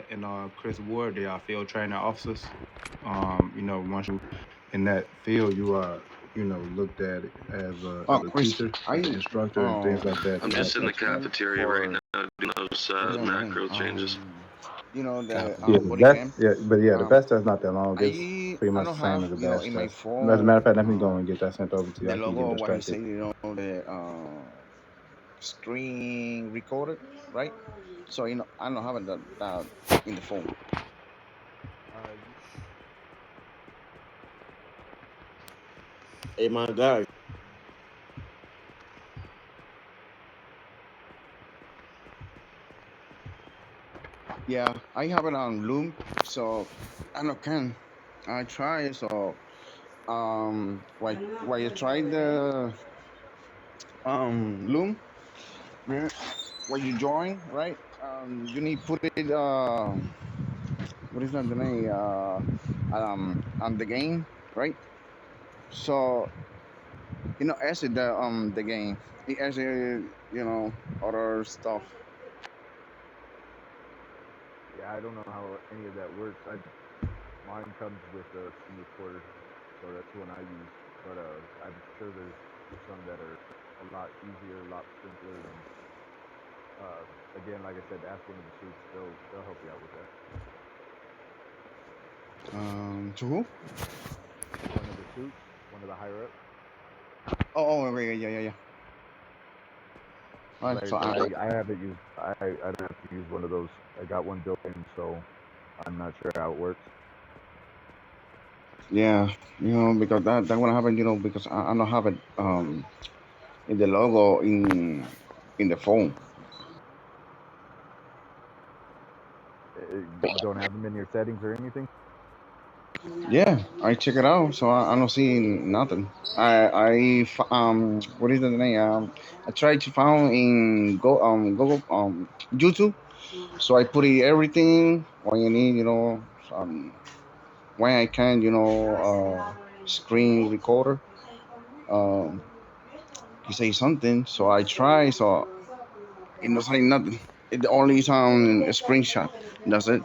and Chris Ward, they are field training officers. Once you in that field, you are looked at as a Chris, teacher, as an I instructor, and things like that I'm throughout just in the that school. cafeteria right for now doing those what is that name? macro changes. The Yeah, the body best. cam. Yeah, but yeah, the Um, best test not that long. It's pretty I much the don't same have as the best in my test. As a matter of phone fact, let me go and get that sent over to you. the I keep getting logo what he distracted. said, the screen recorded, right? So I don't have that in the phone. Hey, my guy. Yeah, I have it on Loom, so I don't can. I try so while you try the Loom, yeah, when you join, right? You need put it what is that the name on the game, right? So exit the game. It exit other stuff. To who? Oh, okay, yeah. All right, so yeah, because that gonna happen, because I don't have it in the logo in the phone. Yeah, I check it out, so I don't see nothing. what is the name? I tried to find in Google YouTube, so I put it everything what you need, when I can, screen recorder. Um, you say something, so I try, so it not say nothing. It only is on a screenshot. That's it.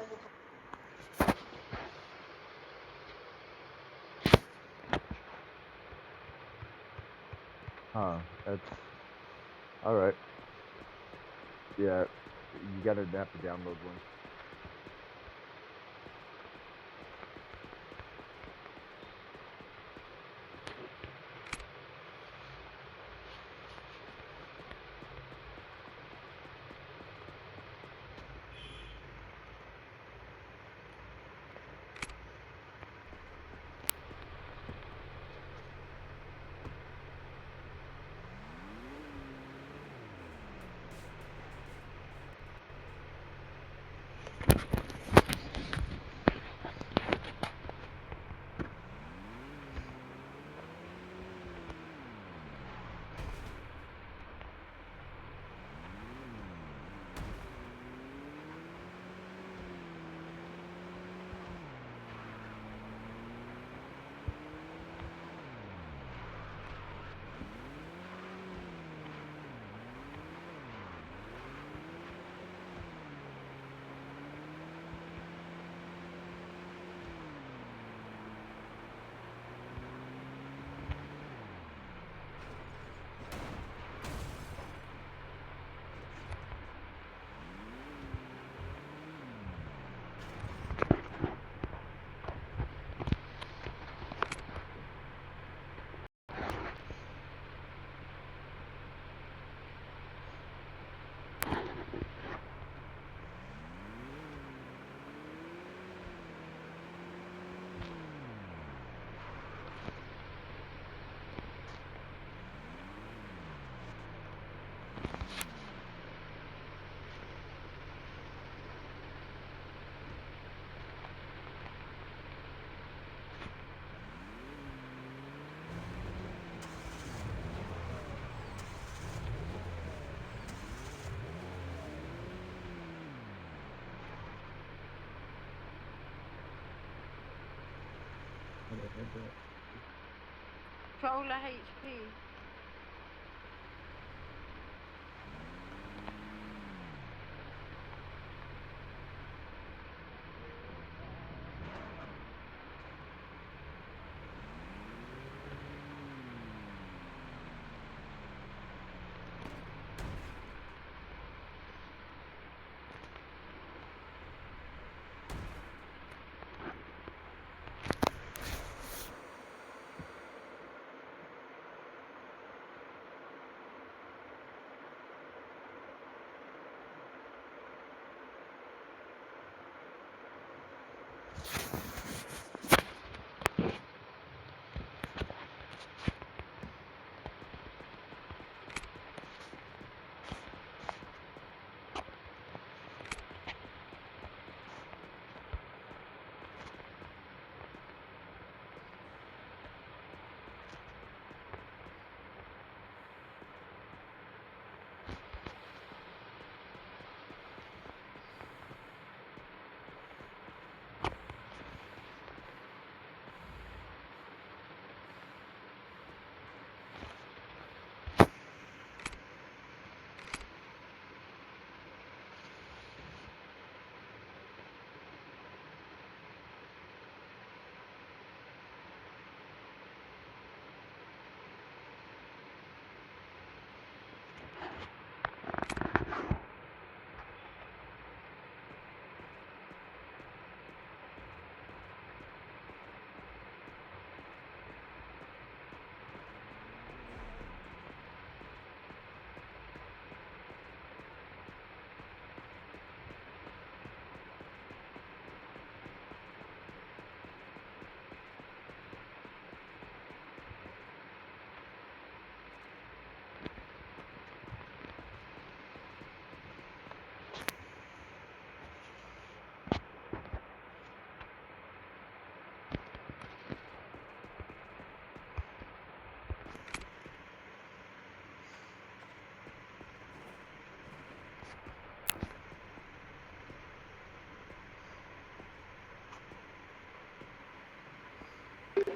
Controller HP.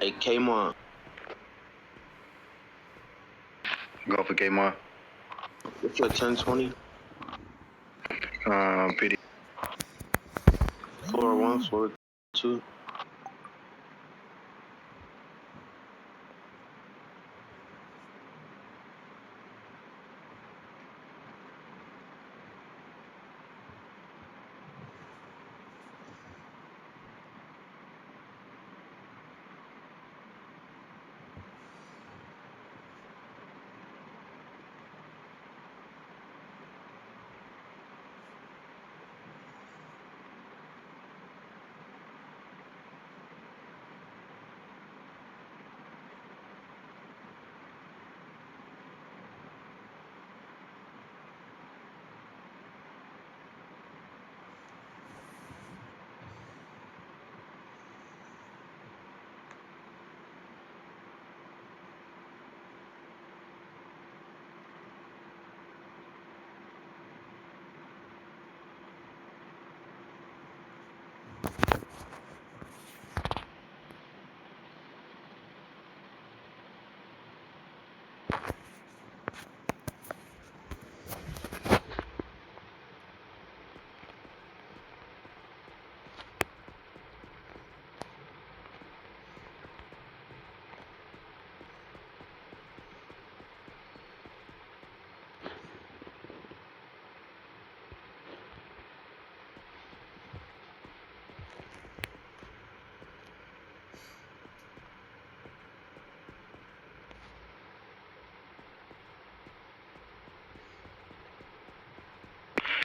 Hey, Kmon. Go for Kmart. What's your 1020? PD. 401, 402.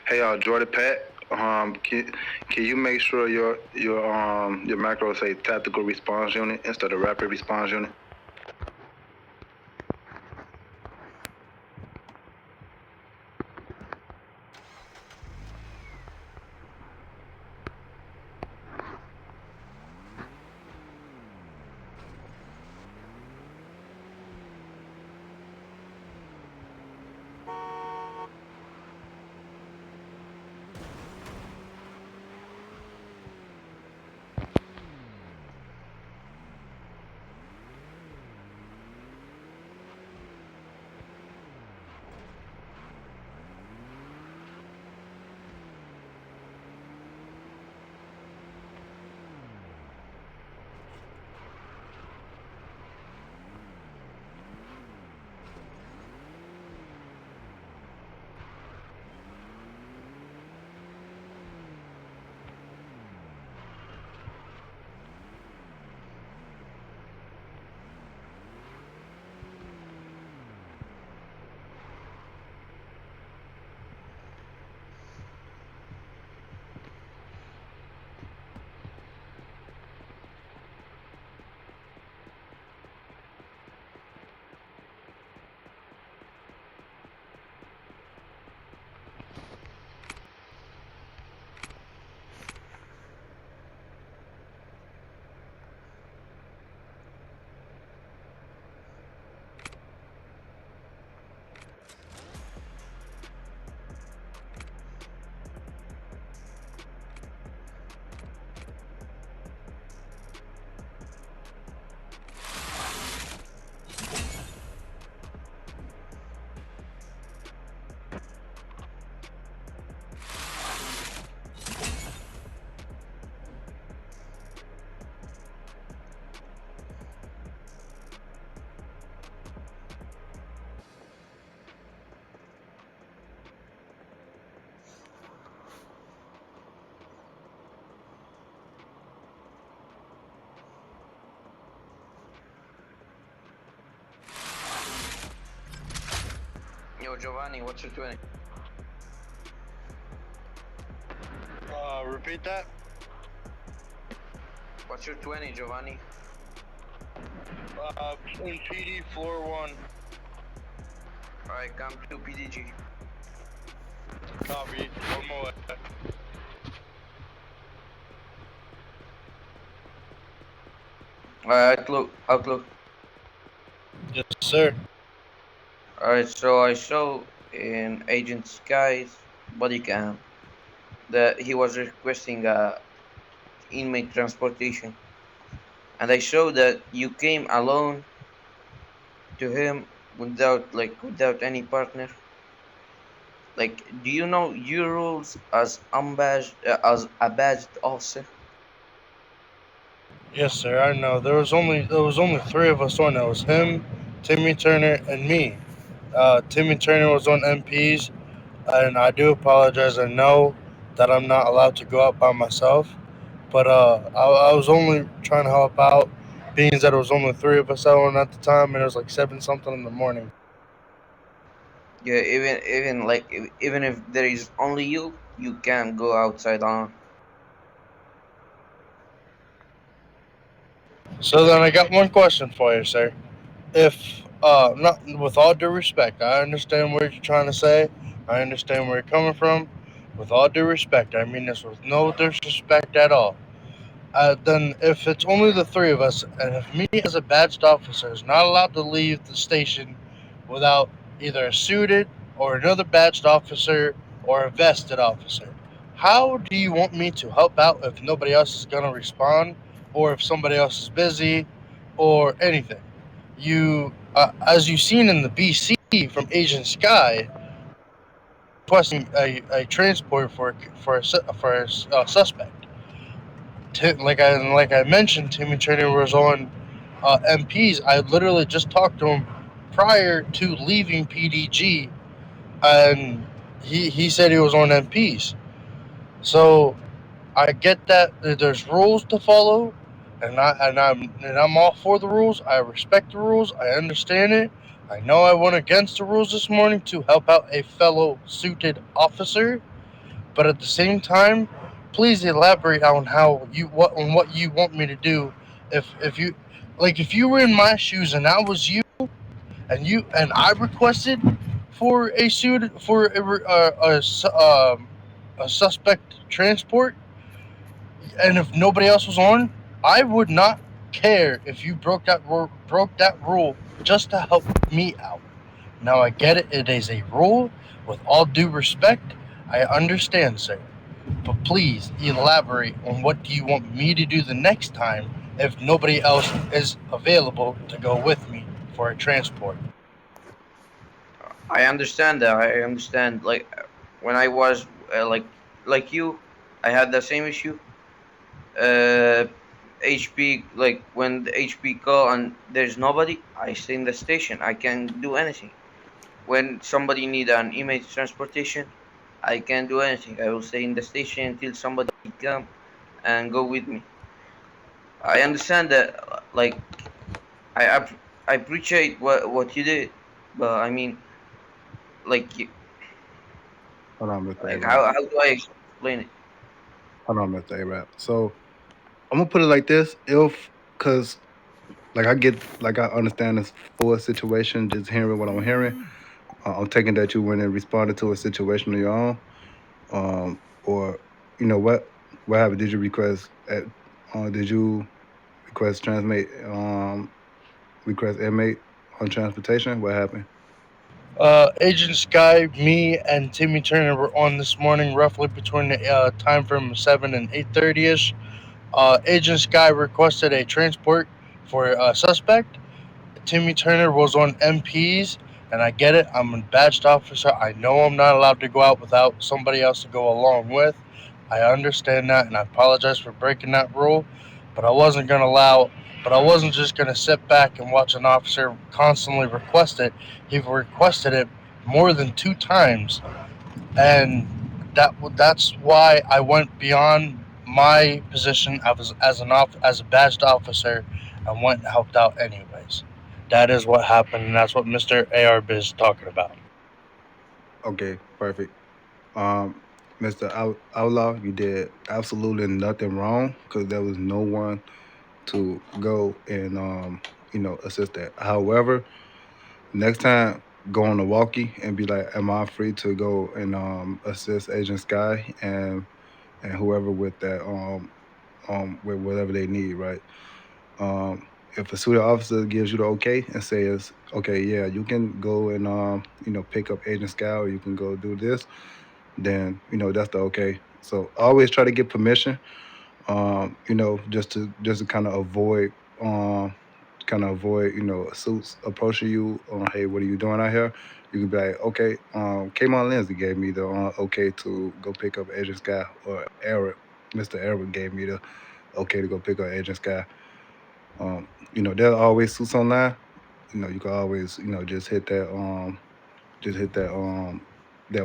Hey, Jordan Pat. Can you make sure your macro say tactical response unit instead of rapid response unit? Giovanni, what's your 20? Repeat that. What's your 20, Giovanni? In PD floor 1. Alright, come to PDG. Copy. One more. Outlook. Yes, sir. Alright, so I saw in Agent Sky's body cam that he was requesting inmate transportation. And I saw that you came alone to him without any partner. Like, do you know your rules as as a badged officer? Yes, sir. I know. There was only 3 of us on. That was him, Timmy Turner, and me. Timmy Turner was on MPs, and I do apologize. I know that I'm not allowed to go out by myself, but I was only trying to help out, being that it was only 3 of us out at the time, and it was like 7 something in the morning. Yeah, even if there is only you, you can go outside on. So then I got one question for you, sir. If not, with all due respect, I understand what you're trying to say. I understand where you're coming from. With all due respect, I mean this with no disrespect at all. Then if it's only the 3 of us, and if me as a badged officer is not allowed to leave the station without either a suited or another badged officer or a vested officer, how do you want me to help out if nobody else is going to respond, or if somebody else is busy, or anything? As you've seen in the BC from Agent Sky, requesting a transport for a suspect. Like I mentioned, Timmy Turner was on MPs. I literally just talked to him prior to leaving PDG, and he said he was on MPs. So I get that there's rules to follow, and I'm all for the rules. I respect the rules. I understand it. I know I went against the rules this morning to help out a fellow suited officer, but at the same time, please elaborate on what you want me to do. If you were in my shoes and I was you, and I requested for a suit for a suspect transport, and if nobody else was on, I would not care if you broke that rule just to help me out. Now I get it; it is a rule. With all due respect, I understand, sir. But please elaborate on what do you want me to do the next time if nobody else is available to go with me for a transport. I understand that. I understand. Like when I was like you, I had the same issue. Uh, HP, like when the HP call and there's nobody, I stay in the station. I can't do anything. When somebody need an image transportation, I can't do anything. I will stay in the station until somebody come and go with me. I understand that. Like I appreciate what you did, but I mean, like Hold on, Mr. like Arab. how do I explain it? Hold on, Mr. Arab. So I'm gonna put it like this: if, cause like I understand this full situation, just hearing what I'm hearing. I'm taking that you went and responded to a situation of your own, or what happened? Did you request? Did you request transmit? Request inmate on transportation. What happened? Agent Sky, me, and Timmy Turner were on this morning, roughly between the time frame of 7 and 8:30 ish. Agent Sky requested a transport for a suspect. Timmy Turner was on MPs, and I get it. I'm a badged officer. I know I'm not allowed to go out without somebody else to go along with. I understand that, and I apologize for breaking that rule. But I wasn't gonna allow. But I wasn't just gonna sit back and watch an officer constantly request it. He requested it more than 2 times, and that's why I went beyond my position as a badged officer and went and helped out anyways. That is what happened, and that's what Mr. ARB is talking about. Okay, perfect. Um, Mr. Outlaw, you did absolutely nothing wrong because there was no one to go and assist that. However, next time go on a walkie and be like, "Am I free to go and assist Agent Sky and whoever with that with whatever they need, right?" Um, if a suited officer gives you the okay and says, "Okay, yeah, you can go and pick up Agent Sky or you can go do this," then that's the okay. So always try to get permission. Just to um kind of avoid suits approaching you on, "Hey, what are you doing out here?" You can be like, "Okay, Kmon Lindsay gave me the okay to go pick up Agent Sky," or Eric, Mr. Eric gave me the okay to go pick up Agent Sky. There are always suits online. You can always just hit that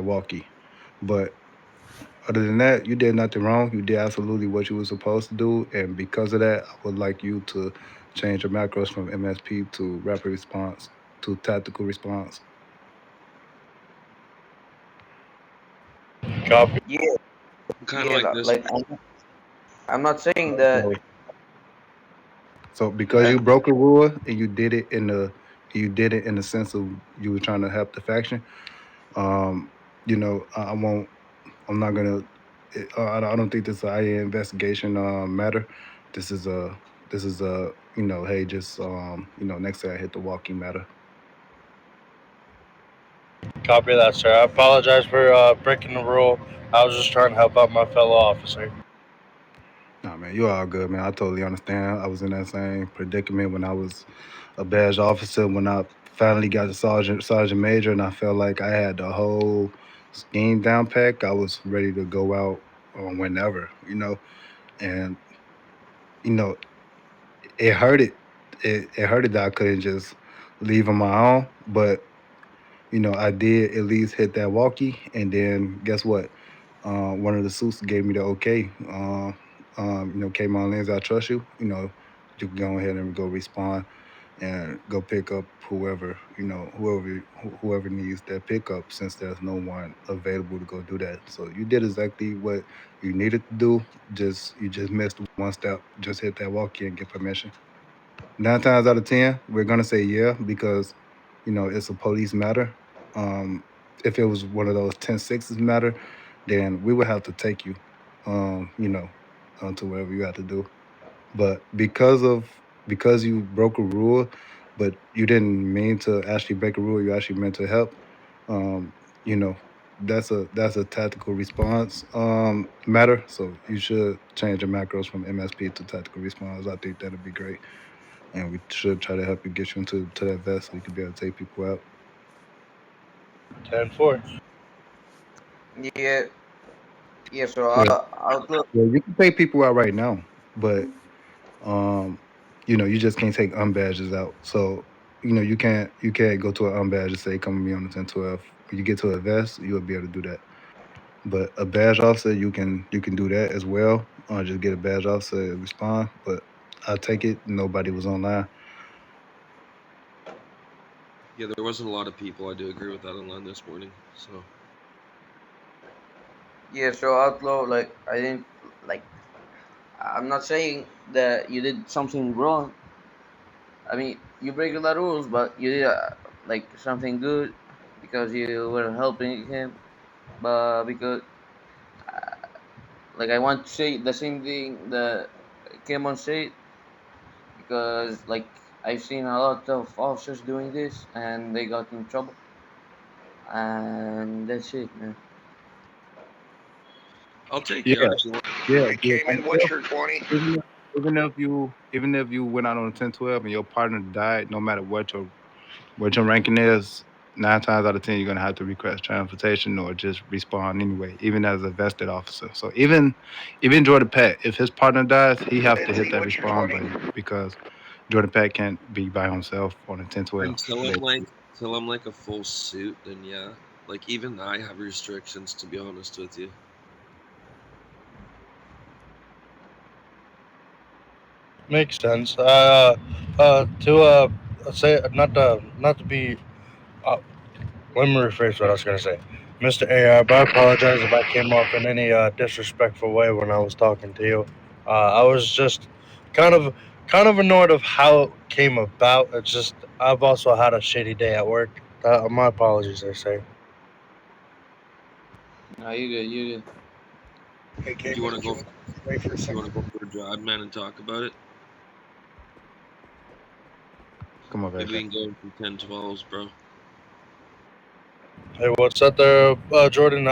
walkie. But other than that, you did nothing wrong. You did absolutely what you were supposed to do, and because of that, I would like you to change your macros from MSP to rapid response to tactical response. Copy. Yeah, Kind of yeah. like this. Like I'm not saying that. Okay. So because Uh, you broke a rule and you did it in the sense of you were trying to help the faction, I won't. I'm not gonna. I don't think this is a IA investigation matter. This is a hey, just next time I hit the walking matter. Copy that, sir. I apologize for breaking the rule. I was just trying to help out my fellow officer. Nah, man, you all good, man. I totally understand. I was in that same predicament when I was a badge officer. When I finally got to sergeant major, and I felt like I had the whole scheme down pack. I was ready to go out whenever, and you know, it hurt it. It hurted that I couldn't just leave on my own, but I did at least hit that walkie, and then guess what? One of the suits gave me the okay. Came on Lens, I trust you. You can go ahead and go respond and go pick up whoever needs that pickup, since there's no one available to go do that. So you did exactly what you needed to do. You just missed one step. Just hit that walkie and get permission. 9 times out of 10, we're gonna say yeah because it's a police matter. Um, if it was one of those 10-6s matter, then we would have to take you, um, you know, to wherever you have to do. But because you broke a rule, but you didn't mean to actually break a rule, you actually meant to help. Um, you know, that's a tactical response matter. So you should change your macros from MSP to tactical response. I think that'd be great, and we should try to help you get you into that vest so you can be able to take people out. 10-4. yeah, yeah. So Well, I'll look. you can take people out right now, but um, you just can't take unbadges out. So you can't go to an unbadge and say, "Come with me on the 10-12." When you get to a vest, you'll be able to do that. But a badge officer, you can do that as well. Just get a badge officer and respond. But I take it nobody was online. Yeah, there wasn't a lot of people. I do agree with that online this morning. So Yeah, so outlaw. Like I didn't like. I'm not saying that you did something wrong. I mean, you break the rules, but you did like something good because you were helping him. But because like I want to say the same thing that Kemon said, because like I've seen a lot of officers doing this and they got in trouble, and that's it, man. I'll take Yeah, you out if you want. yeah, Hey, yeah. Cayman, what's your 20? Even if you went out on 10-12 and your partner died, no matter what your ranking is, 9 times out of 10 you're gonna have to request transportation or just respond anyway, even as a vested officer. So even Jordan Pat, if his partner dies, he has to hit Lindsay, that what's your respond 20? button because Jordan Pat can't be by himself on a 10-12. Until I'm like a full suit, then yeah. Like even I have restrictions, to be honest with you. Makes sense. To say not to be. Uh, Let me rephrase what I was gonna say. Mr. Arab, I apologize if I came off in any disrespectful way when I was talking to you. I was just kind of kind of annoyed of how it came about. It's just I've also had a shitty day at work. My apologies, I say. No, you good. You good. Hey, Do you Cayman, want to could you go? wait for a Do you want second? to go for a drive, man, and talk about it? Come on, Maybe Vector. we can go into 10-12s, bro. Hey, what's up there, Jordan?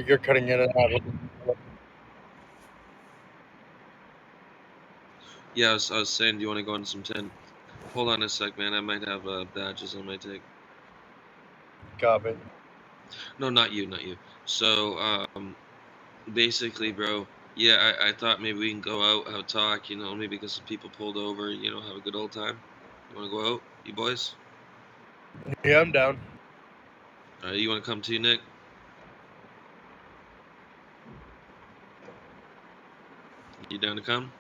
You're cutting in and out. Yeah, I was saying, do you want to go into some 10? Hold on a sec, man. I might have badges on my take. Copy. No, not you, not you. So, basically, bro, yeah, I thought maybe we can go out, have a talk, maybe get some people pulled over, have a good old time. You want to go out, you boys? Yeah, I'm down. All right, you want to come too, Nick? You down to come?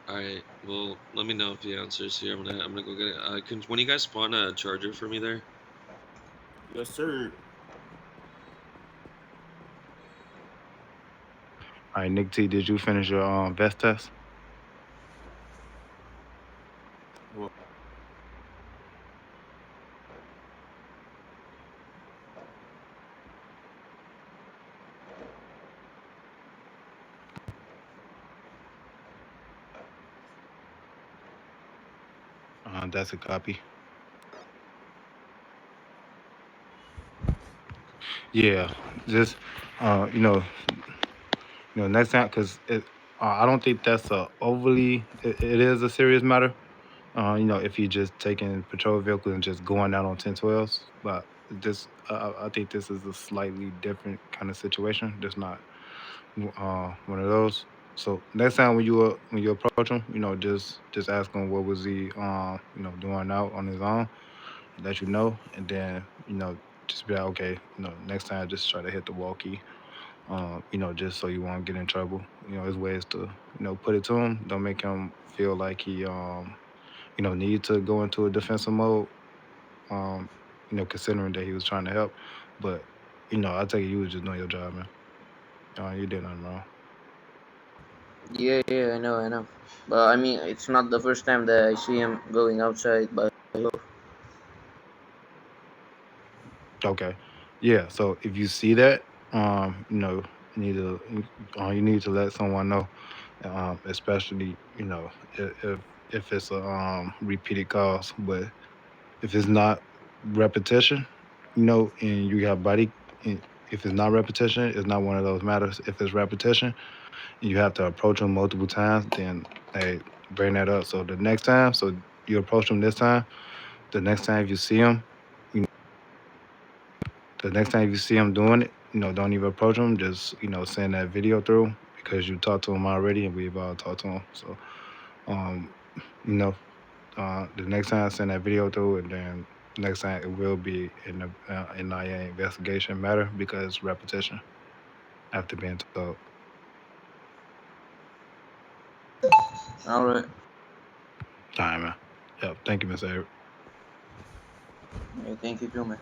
All right. Well, let me know if he answers here. I'm gonna go get it. When you guys spawn a charger for me there? Yes, sir. All right, Nick T, did you finish your vest test? Well, That's a copy. Yeah, just next time, because I don't think that's a overly. It is a serious matter. If you're just taking patrol vehicles and just going out on 1012s, but I think this is a slightly different kind of situation. Just not one of those. So next time when you approach him, just ask him what was he doing out on his own, let you know, and then just be like, okay, next time just try to hit the walkie, just so you won't get in trouble. His ways to put it to him, don't make him feel like he need to go into a defensive mode. Um, considering that he was trying to help, but I take it you was just doing your job, man. You did nothing wrong. Yeah, yeah, I know, I know. But I mean, it's not the first time that I see him going outside by himself. Okay. Yeah. So if you see that, you need to you need to let someone know, especially if it's a repeated cause. But if it's not repetition, and you have body, and if it's not repetition, it's not one of those matters. If it's repetition, and you have to approach them multiple times, then hey, bring that up. So the next time, so you approach them this time. The next time you see them, the next time you see him doing it, don't even approach him. Just send that video through because you talked to him already, and we've all talked to him. So, um, you know, the next time send that video through, and then next time it will be in the NIA investigation matter because repetition after being told. All right. All right, man. Yep. Thank you, Miss Avery. Yeah, thank you too, man.